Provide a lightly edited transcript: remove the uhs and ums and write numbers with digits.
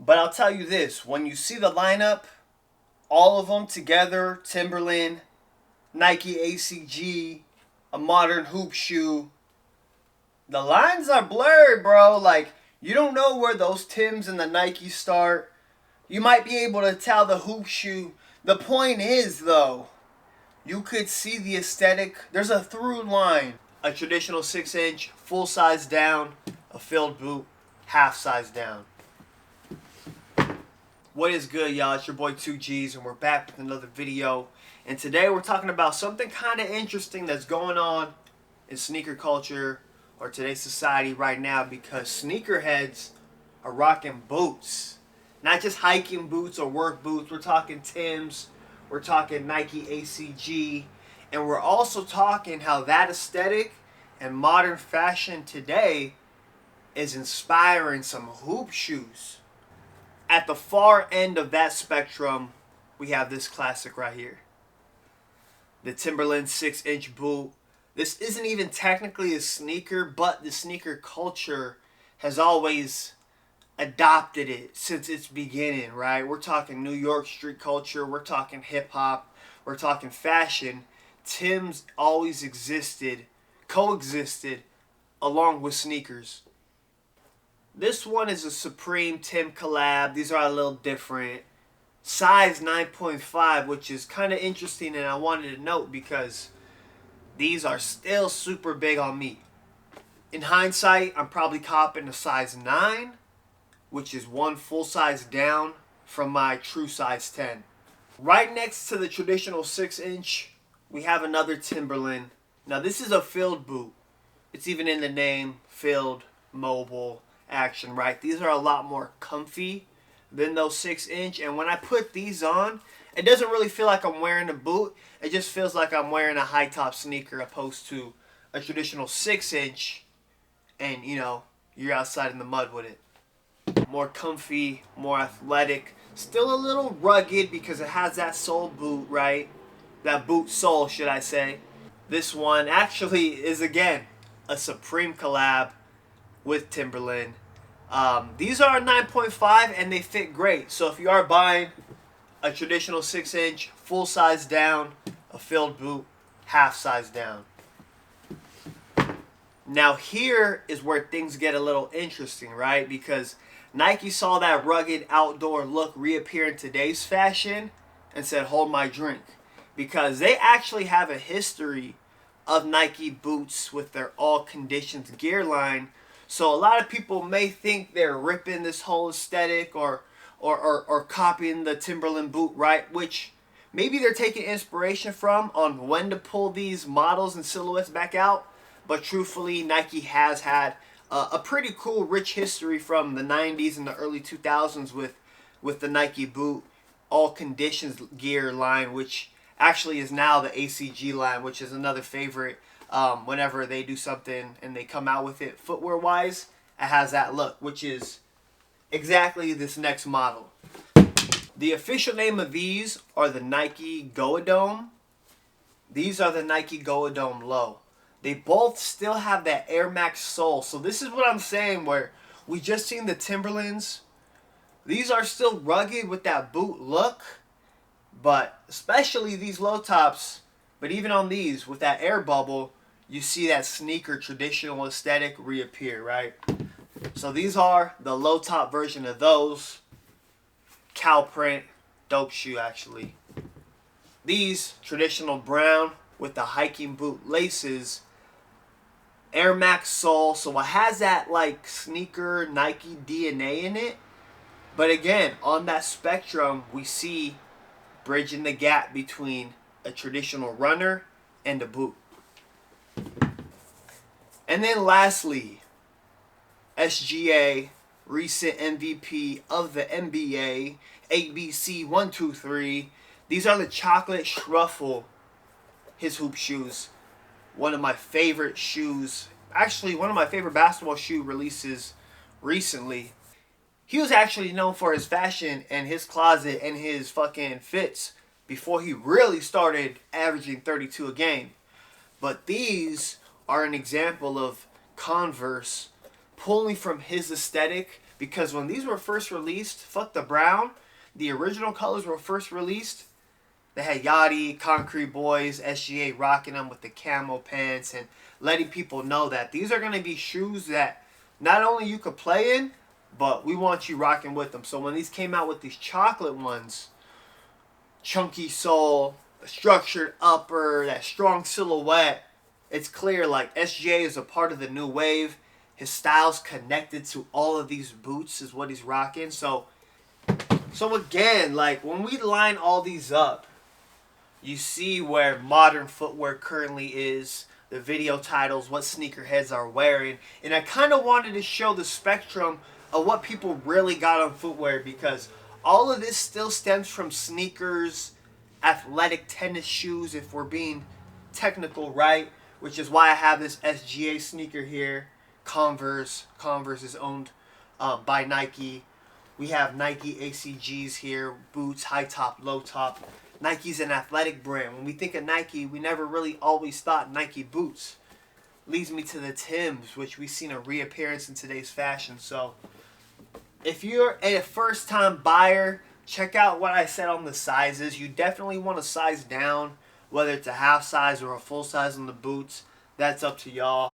But I'll tell you this, when you see the lineup, all of them together, Timberland, Nike ACG, a modern hoop shoe, the lines are blurred, bro. Like, you don't know where those Tims and the Nikes start. You might be able to tell the hoop shoe. The point is, though, you could see the aesthetic. There's a through line. A traditional 6-inch, full size down, a filled boot, half size down. What is good, y'all? It's your boy 2Gs, and we're back with another video. And today we're talking about something kind of interesting that's going on in sneaker culture or today's society right now, because sneakerheads are rocking boots. Not just hiking boots or work boots. We're talking Tims. We're talking Nike ACG. And we're also talking how that aesthetic and modern fashion today is inspiring some hoop shoes. At the far end of that spectrum, we have this classic right here. The Timberland 6-inch boot. This isn't even technically a sneaker, but the sneaker culture has always adopted it since its beginning, right? We're talking New York street culture. We're talking hip-hop. We're talking fashion. Tim's always existed, coexisted, along with sneakers. This one is a Supreme Tim collab. These are a little different. Size 9.5, which is kind of interesting, and I wanted to note because these are still super big on me. In hindsight, I'm probably copping a size 9, which is one full size down from my true size 10. Right next to the traditional 6-inch, we have another Timberland. Now this is a filled boot. It's even in the name, filled, mobile, action, right? These are a lot more comfy than those 6-inch, and when I put these on, it doesn't really feel like I'm wearing a boot. It just feels like I'm wearing a high top sneaker opposed to a traditional 6-inch, and you know, you're outside in the mud with it. More comfy, more athletic, still a little rugged because it has that sole boot, right? That boot sole, should I say. This one actually is, again, a Supreme collab with Timberland. These are 9.5 and they fit great. So if you are buying a traditional 6-inch, full size down, a filled boot, half size down. Now here is where things get a little interesting, right? Because Nike saw that rugged outdoor look reappear in today's fashion and said, hold my drink. Because they actually have a history of Nike boots with their all conditions gear line. So a lot of people may think they're ripping this whole aesthetic or copying the Timberland boot, right? Which maybe they're taking inspiration from on when to pull these models and silhouettes back out. But truthfully, Nike has had a pretty cool, rich history from the 90s and the early 2000s with the Nike boot all conditions gear line, which actually is now the ACG line, which is another favorite. Whenever they do something and they come out with it footwear wise, it has that look, which is exactly this next model. The official name of these are the Nike Go-A-Dome. These are the Nike Go-A-Dome Low. They both still have that Air Max sole. So this is what I'm saying, where we just seen the Timberlands. These are still rugged with that boot look, but especially these low tops, but even on these with that air bubble, you see that sneaker traditional aesthetic reappear, right? So these are the low top version of those. Cow print, dope shoe actually. These traditional brown with the hiking boot laces, Air Max sole, so it has that like sneaker Nike DNA in it. But again, on that spectrum, we see bridging the gap between a traditional runner and a boot. And then lastly, SGA, recent MVP of the NBA, ABC 123. These are the chocolate truffle, his hoop shoes. One of my favorite shoes, actually one of my favorite basketball shoe releases recently. He was actually known for his fashion and his closet and his fucking fits before he really started averaging 32 a game. But these are an example of Converse pulling from his aesthetic Because when these were first released, fuck the brown, the original colors were first released, they had Yachty, Concrete Boys, SGA rocking them with the camo pants and letting people know that these are going to be shoes that not only you could play in, but we want you rocking with them. So when these came out with these chocolate ones, chunky sole, a structured upper, that strong silhouette, it's clear like SGA is a part of the new wave. His style's connected to all of these boots is what he's rocking. So again, like when we line all these up, you see where modern footwear currently is, the video titles, what sneakerheads are wearing. And I kind of wanted to show the spectrum of what people really got on footwear, because all of this still stems from sneakers, athletic tennis shoes, if we're being technical, right? Which is why I have this SGA sneaker here. Converse. Converse is owned by Nike. We have Nike ACGs here, boots, high top, low top. Nike's an athletic brand. When we think of Nike, we never really always thought Nike boots. Leads me to the Timbs, which we've seen a reappearance in today's fashion. So if you're a first-time buyer, check out what I said on the sizes. You definitely want to size down, whether it's a half size or a full size on the boots. That's up to y'all.